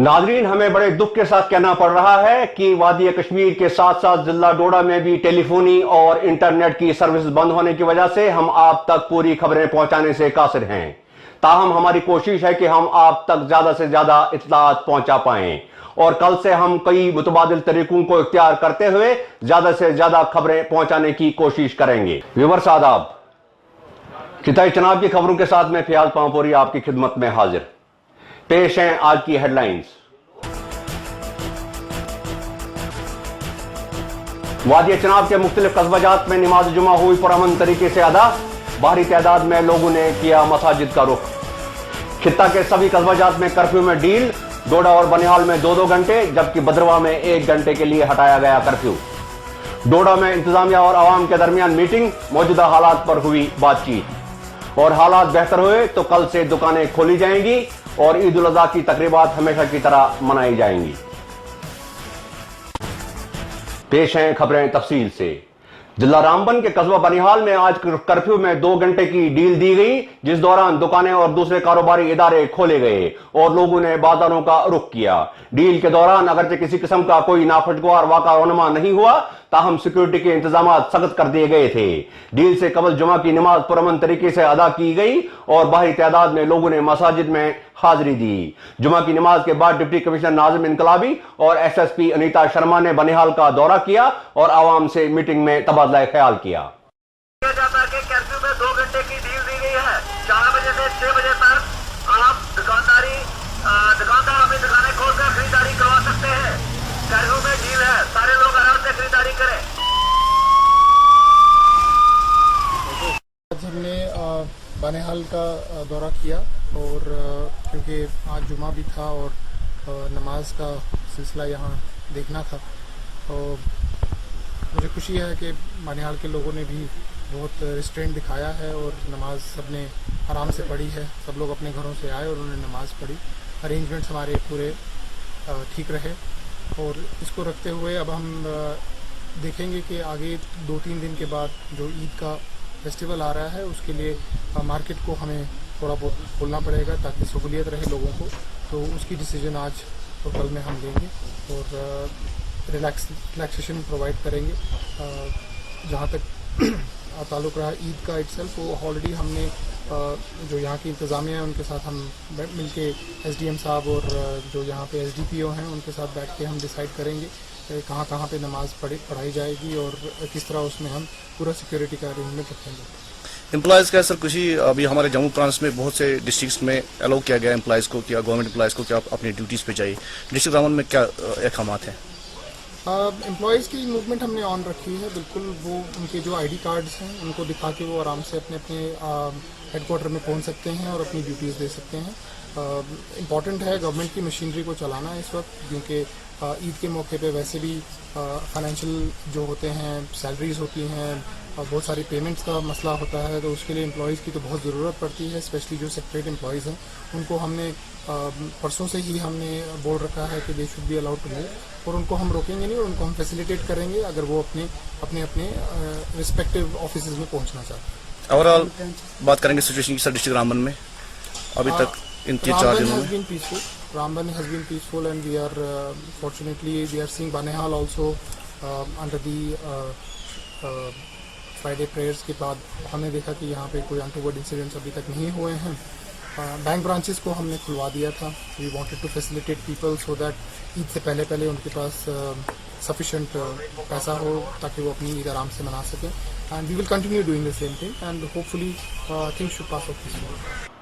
नाजरीन, हमें बड़े दुख के साथ कहना पड़ रहा है कि वादी कश्मीर के साथ साथ जिला डोडा में भी टेलीफोनी और इंटरनेट की सर्विस बंद होने की वजह से हम आप तक पूरी खबरें पहुंचाने से कासिर हैं। ताहम हमारी कोशिश है कि हम आप तक ज्यादा से ज्यादा इत्तलात पहुंचा पाएं और कल से हम कई मुतबादिल तरीकों को इख्तियार करते हुए ज्यादा से ज्यादा खबरें पहुंचाने की कोशिश करेंगे। व्यूअर्स आदाब, खिताई चनाब की खबरों के साथ मैं फियाज पांपोरी आपकी खिदमत में हाजिर। पेश हैं आज की हेडलाइंस। वादी चनाब के मुख्तलिफ कस्बाजात में नमाज जुमा हुई पुरअमन तरीके से अदा। भारी तादाद में लोगों ने किया मसाजिद का रुख। खित्ता के सभी कस्बाजात में कर्फ्यू में डील। डोडा और बनिहाल में 2-2 घंटे, जबकि बदरवा में 1 घंटे के लिए हटाया गया कर्फ्यू। डोडा में इंतजामिया और आवाम के दरमियान मीटिंग, मौजूदा हालात पर हुई बातचीत और हालात बेहतर हुए तो कल से दुकानें खोली जाएंगी और ईद उल अज़हा की तकरीबात हमेशा की तरह मनाई जाएंगी। पेश हैं खबरें तफसील से। जिला रामबन के कस्बा बनिहाल में आज कर्फ्यू में 2 घंटे की डील दी गई, जिस दौरान दुकानें और दूसरे कारोबारी इदारे खोले गए और लोगों ने बाजारों का रुख किया। डील के दौरान अगरचे किसी किस्म का कोई नाखुशगवार वाक़ा रोनमा नहीं हुआ, ताहम सिक्योरिटी के इंतजाम सख्त कर दिए गए थे। डील से कबल जुमा की नमाज पुरअमन तरीके से अदा की गई और भारी तादाद में लोगों ने मसाजिद में हाजिरी दी। जुमा की नमाज के बाद डिप्टी कमिश्नर नाजिम इनकलाबी और एसएसपी अनीता शर्मा ने बनिहाल का दौरा किया और आवाम से मीटिंग में तबादला ख्याल किया। कर्फ्यू में 2 घंटे की डील दी गई है। 4 बजे से 6 बजे तक आप दुकानदार अपनी दुकानें खोलकर खरीदारी करवा सकते हैं। कर्फ्यू में डील है, सारे लोग आराम से खरीदारी करें। आज हमने बनिहाल का दौरा किया और क्योंकि आज जुमा भी था और नमाज का सिलसिला यहाँ देखना था, तो मुझे खुशी है कि बनिहाल के लोगों ने भी बहुत रिस्ट्रेंट दिखाया है और नमाज सबने आराम से पढ़ी है। सब लोग अपने घरों से आए और उन्होंने नमाज पढ़ी। अरेंजमेंट्स हमारे पूरे ठीक रहे और इसको रखते हुए अब हम देखेंगे कि आगे 2-3 दिन के बाद जो ईद का फेस्टिवल आ रहा है उसके लिए मार्केट को हमें थोड़ा बहुत खोलना पड़ेगा ताकि सहूलियत रहे लोगों को। तो उसकी डिसीजन आज और कल में हम लेंगे और रिलैक्सेशन प्रोवाइड करेंगे। जहाँ तक ताल्लुक़ रहा ईद का इटसेल्फ, वो ऑलरेडी हमने जो यहाँ की इंतज़ामिया है उनके साथ हम मिलके एसडीएम साहब और जो यहाँ पे एसडीपीओ हैं उनके साथ बैठ के हम डिसाइड करेंगे कहाँ कहाँ पे नमाज पढ़ाई जाएगी और किस तरह उसमें हम पूरा सिक्योरिटी का अरेंजमेंट रखेंगे। एम्प्लॉयज़ का सर खुशी, अभी हमारे जम्मू प्रांत में बहुत से डिस्ट्रिक्ट्स में अलाउ किया गया एम्प्लॉयज़ को, क्या गवर्नमेंट एम्प्लॉयज़ को क्या आप अपनी ड्यूटीज़ पे जाइए। डिस्ट्रिक्ट रामबन में क्या अहकामात हैं? एम्प्लॉयज़ की मूवमेंट हमने ऑन रखी है, बिल्कुल। वो उनके जो आईडी कार्ड्स हैं उनको दिखा के वो आराम से अपने अपने हेडक्वार्टर में पहुंच सकते हैं और अपनी ड्यूटीज़ दे सकते हैं। इम्पॉर्टेंट है गवर्नमेंट की मशीनरी को चलाना इस वक्त, क्योंकि ईद के मौके पे वैसे भी फाइनेंशियल जो होते हैं सैलरीज होती हैं और बहुत सारी पेमेंट्स का मसला होता है, तो उसके लिए एम्प्लॉयज़ की तो बहुत ज़रूरत पड़ती है, स्पेशली जो सेक्रेट एम्प्लॉयज़ हैं उनको हमने परसों से ही हमने बोल रखा है कि they should be allowed to move और उनको हम रोकेंगे नहीं और उनको हम फैसिलिटेट करेंगे अगर वो अपने अपने रिस्पेक्टिव ऑफिस में पहुंचना चाहते हैं। ओवरऑल बात करेंगे सिचुएशन की सर डिस्ट्रिक्ट रामबन में अभी तक इन 3-4 दिनों में। Ramban has been peaceful and we are fortunately we are seeing Banihal also under the Friday prayers के बाद हमने देखा कि यहाँ पे कोई अनटूवर्ड इंसिडेंट्स अभी तक नहीं हुए हैं। बैंक ब्रांचेस को हमने खुलवा दिया था। We wanted to facilitate people so that Eid से पहले उनके पास सफिशेंट पैसा हो ताकि वो अपनी ईद आराम से मना सकें। And we will continue doing the same thing and hopefully things should pass off peacefully.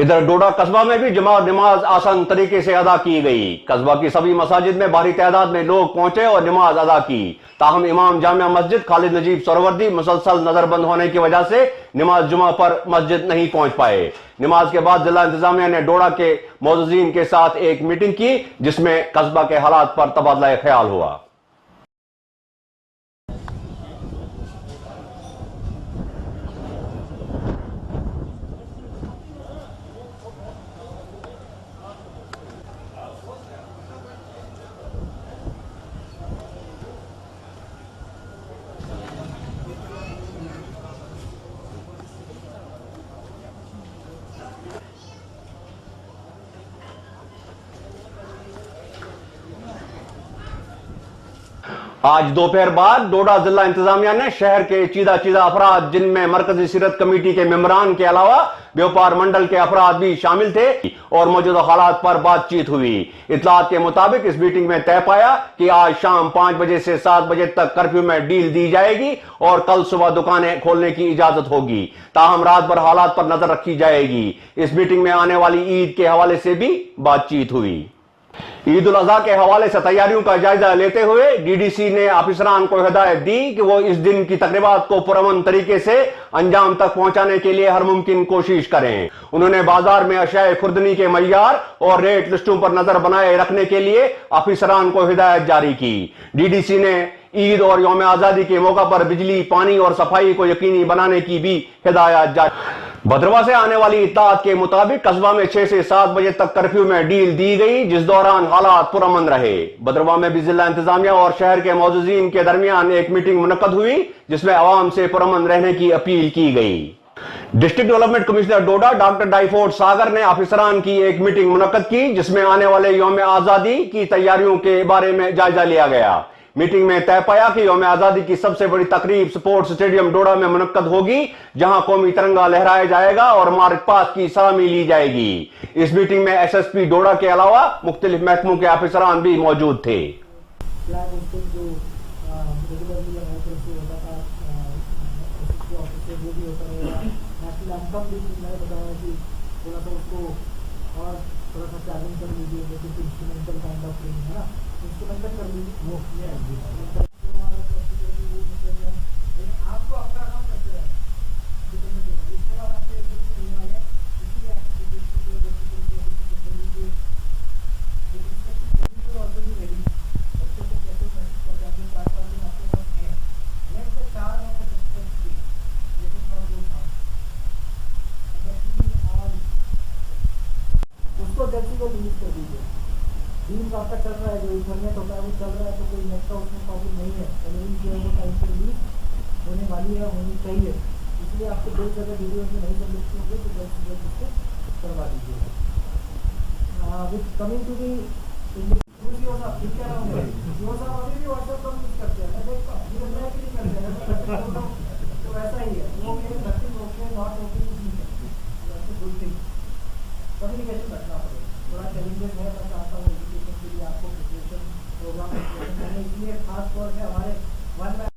इधर डोडा कस्बा में भी जुमा नमाज आसान तरीके से अदा की गई। कस्बा की सभी मसाजिद में भारी तादाद में लोग पहुंचे और नमाज अदा की। ताहम इमाम जामिया मस्जिद खालिद नजीब सोहरावर्दी मुसलसल नजरबंद होने की वजह से नमाज जुमा पर मस्जिद नहीं पहुंच पाए। नमाज के बाद जिला इंतजामिया ने डोडा के मौजूदीन के साथ एक मीटिंग की, जिसमें कस्बा के हालात पर तबादला ख्याल हुआ। आज दोपहर बाद डोडा जिला इंतजामिया ने शहर के चीदा चीदा अफराद, जिनमें मरकजी सीरत कमेटी के मेंबरान के अलावा व्यापार मंडल के अफराद भी शामिल थे, और मौजूदा हालात पर बातचीत हुई। इतलात के मुताबिक इस मीटिंग में तय पाया कि आज शाम 5 बजे से 7 बजे तक कर्फ्यू में ढील दी जाएगी और कल सुबह दुकानें खोलने की इजाजत होगी। ताहम रात भर हालात पर नजर रखी जाएगी। इस मीटिंग में आने वाली ईद के हवाले से भी बातचीत हुई। ईद उल अजहा के हवाले से तैयारियों का जायजा लेते हुए डीडीसी ने अफसरान को हिदायत दी कि वो इस दिन की तकरीबात को पुरअमन तरीके से अंजाम तक पहुंचाने के लिए हर मुमकिन कोशिश करें। उन्होंने बाजार में अशाए खुर्दनी के मय्यार और रेट लिस्टों पर नजर बनाए रखने के लिए अफसरान को हिदायत जारी की। डीडीसी ने ईद और यौम आजादी के मौका पर बिजली, पानी और सफाई को यकीनी बनाने की भी हिदायत जारी। भद्रवा से आने वाली इत्तलात के मुताबिक कस्बा में 6 से 7 बजे तक कर्फ्यू में ढील दी गई, जिस दौरान हालात पुरअमन रहे। भद्रवा में भी जिला इंतजामिया और शहर के मौजूदीन के दरमियान एक मीटिंग मुनक्कद हुई, जिसमें अवाम से पुरअमन रहने की अपील की गई। डिस्ट्रिक्ट डेवलपमेंट कमिश्नर डोडा डॉक्टर डाइफोर्ड सागर ने अफसरान की एक मीटिंग मुनक्कद की, जिसमें आने वाले यौम आजादी की तैयारियों के बारे में जायजा लिया गया। मीटिंग में तय पाया कि यौम आजादी की सबसे बड़ी तकरीब स्पोर्ट्स स्टेडियम डोडा में मुनक्कद होगी, जहां कौमी तिरंगा लहराया जाएगा और मार्च पास्ट की सलामी ली जाएगी। इस मीटिंग में एसएसपी डोडा के अलावा मुख्तलिफ महकमों के अफसरान भी मौजूद थे। रील्स आपका चल रहा है, जो इंटरनेट होता है वो चल रहा है, तो कोई नेट का उसमें प्रॉब्लम नहीं है। रील्स जो है वो टाइम से रिलीज होने वाली है, होनी चाहिए। इसलिए आपको 2 जगह वीडियो में नहीं समझती होंगे तो जल्द से जल्द उसको करवा दीजिएगा। विथ कमिंग टू दी ठीक है ना, अभी भी व्हाट्सएप पर यूज करते हैं, मैं देखता हूँ मैं भी नहीं करते हैं, तो ऐसा ही है वो मेरे नथिंग ओके नॉट ओके कुछ नहीं करते। गुड थिंग कम्युनिकेशन रखना पड़ेगा। थोड़ा चैलेंजेस है, मैं चाहता हूँ एजुकेशन के लिए आपको प्रिपरेशन प्रोग्राम मैंने इसलिए खास तौर से हमारे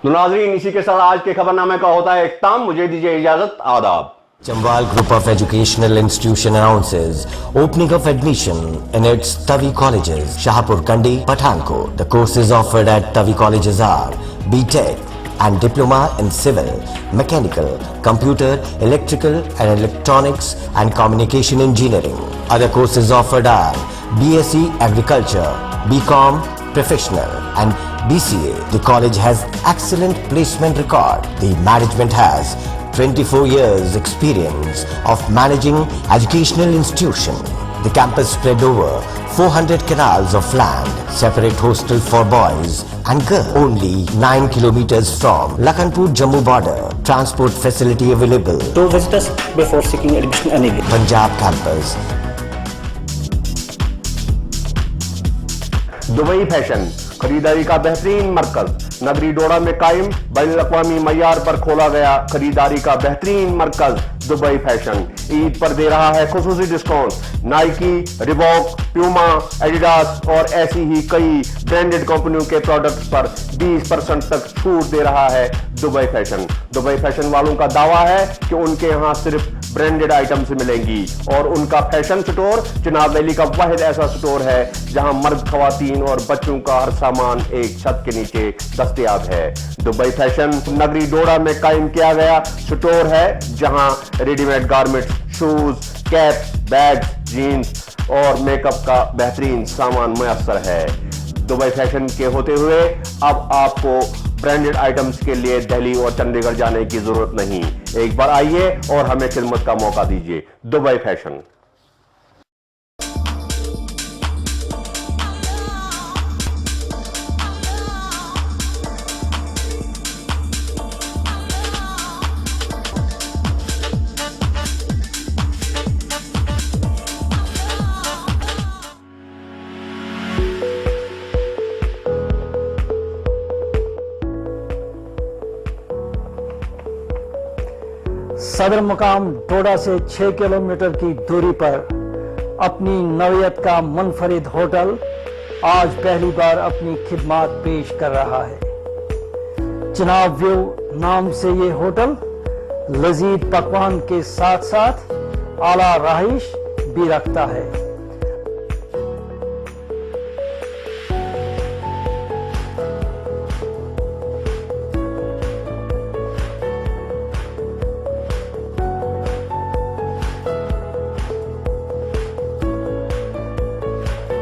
तो नाज़रीन, इसी के साथ आज के खबरनामे का होता है इख्तिताम। मुझे दीजिए इजाजत। आदाब। Chambal Group of Educational Institution announces opening of admission in its Tavi colleges, Shahpur Kandi, Pathankot. The courses offered at Tavi colleges are BTech and Diploma in Civil, Mechanical, Computer, Electrical and Electronics and Communication Engineering. Other courses offered are BSc Agriculture, BCom Professional and BCA. The college has excellent placement record. The management has 24 years experience of managing educational institution. The campus spread over 400 canals of land, separate hostel for boys and girls. Only 9 kilometers from Lakhanpur Jammu border. Transport facility available. To visit us before seeking admission anyway. Punjab campus. Dubai fashion खरीदारी का बेहतरीन मरकज नगरी डोडा में कायम। बैनुल-अक़वामी मय्यार पर खोला गया खरीदारी का बेहतरीन मरकज दुबई फैशन ईद पर दे रहा है खुसूसी discount. Nike, Reebok, Puma, Adidas और ऐसी ही कई ब्रांडेड कंपनियों के प्रोडक्ट्स पर 20% तक छूट दे रहा है दुबई फैशन। दुबई फैशन वालों का दावा है कि उनके यहाँ सिर्फ ब्रांडेड आइटम्स मिलेंगी और उनका फैशन स्टोर चिनाब वैली का वाहिद ऐसा स्टोर है जहां मर्द, खवातीन और बच्चों का हर सामान एक छत के नीचे दस्तयाब है। दुबई फैशन नगरी डोडा में कायम किया गया स्टोर है जहां readymade garments, shoes, caps, bags, jeans और मेकअप का बेहतरीन सामान मुयस्सर है। दुबई फैशन के होते हुए अब आपको ब्रांडेड आइटम्स के लिए दिल्ली और चंडीगढ़ जाने की जरूरत नहीं। एक बार आइए और हमें खिदमत का मौका दीजिए। Dubai fashion. सदर मुकाम डोडा से 6 किलोमीटर की दूरी पर अपनी नौयत का मुनफरिद होटल आज पहली बार अपनी खिदमात पेश कर रहा है। चिनाब व्यू नाम से ये होटल लजीज पकवान के साथ साथ आला रहाइश भी रखता है।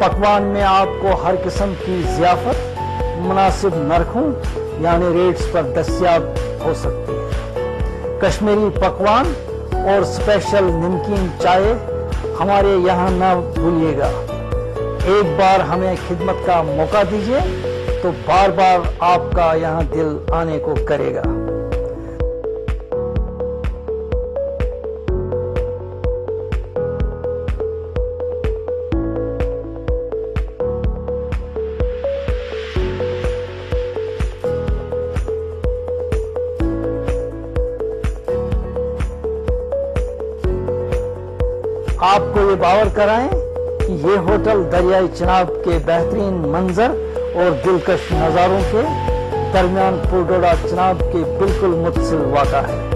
पकवान में आपको हर किस्म की ज़ियाफत मुनासिब नरखों यानी रेट्स पर दस्तियाब हो सकती है। कश्मीरी पकवान और स्पेशल नमकीन चाय हमारे यहाँ न भूलिएगा। एक बार हमें खिदमत का मौका दीजिए तो बार बार आपका यहाँ दिल आने को करेगा। आपको ये बावर कराएं कि ये होटल दरियाई चिनाब के बेहतरीन मंजर और दिलकश नज़ारों के दरमियान पुरडोडा चिनाब के बिल्कुल मुत्सिल वाक़ा है।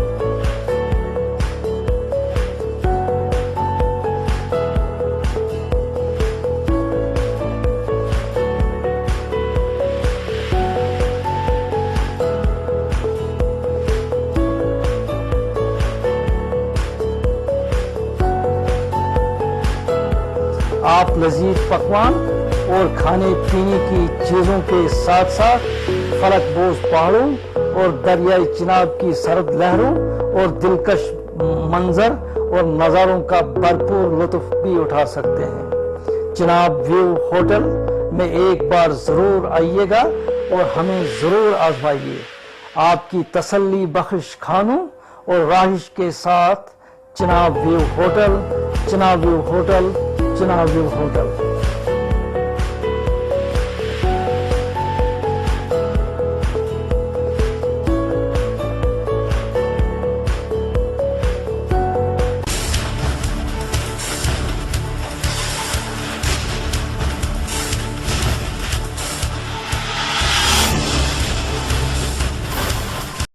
आप लजीज पकवान और खाने पीने की चीज़ों के साथ साथ फलकबोज पहाड़ों और दरियाई चिनाब की सरद लहरों और दिलकश मंजर और नज़ारों का भरपूर लुत्फ भी उठा सकते हैं। चिनाब व्यू होटल में एक बार ज़रूर आइएगा और हमें ज़रूर आजमाइए। आपकी तसल्ली बख्श खानों और राहिश के साथ Chenab view hotel, Chenab view hotel, Chenab view hotel.